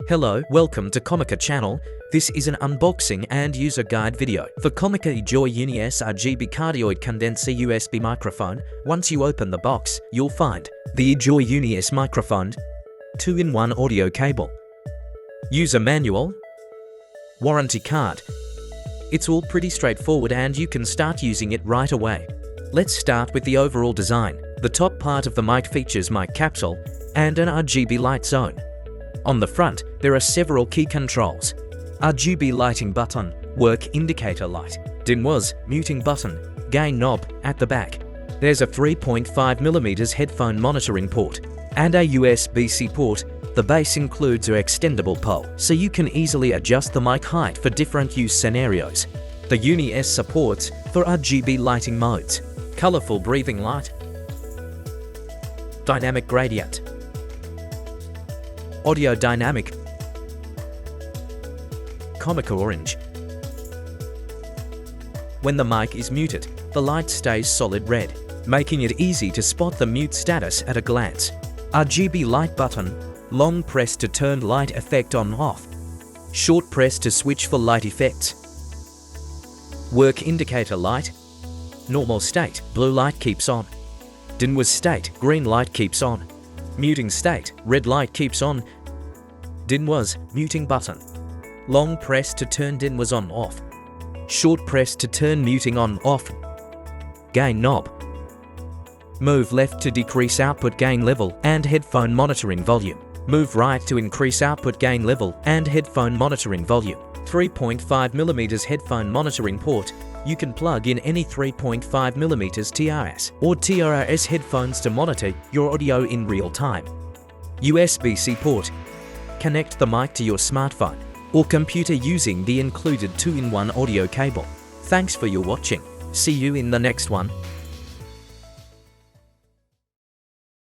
Hello, welcome to Comica channel. This is an unboxing and user guide video for Comica EJoy Uni S RGB cardioid condenser USB microphone. Once you open the box, you'll find the EJoy Uni S microphone, 2-in-1 audio cable, user manual, warranty card. It's all pretty straightforward and you can start using it right away. Let's start with the overall design. The top part of the mic features mic capsule and an RGB light zone. On the front, there are several key controls. RGB lighting button, work indicator light, Denoise, muting button, gain knob. At the back, there's a 3.5mm headphone monitoring port and a USB-C port. The base includes an extendable pole, so you can easily adjust the mic height for different use scenarios. The Uni S supports for RGB lighting modes: colorful breathing light, dynamic gradient, audio dynamic, Comica orange. When the mic is muted, the light stays solid red, making it easy to spot the mute status at a glance. RGB light button, long press to turn light effect on/off, short press to switch for light effects. Work indicator light, normal state, blue light keeps on. Denoise state, green light keeps on. Muting state, red light keeps on. Denoise, muting button. Long press to turn Denoise on/off. Short press to turn muting on/off. Gain knob. Move left to decrease output gain level and headphone monitoring volume. Move right to increase output gain level and headphone monitoring volume. 3.5mm headphone monitoring port. You can plug in any 3.5mm TRS or TRS headphones to monitor your audio in real time. USB-C port. Connect the mic to your smartphone or computer using the included 2-in-1 audio cable. Thanks for your watching. See you in the next one.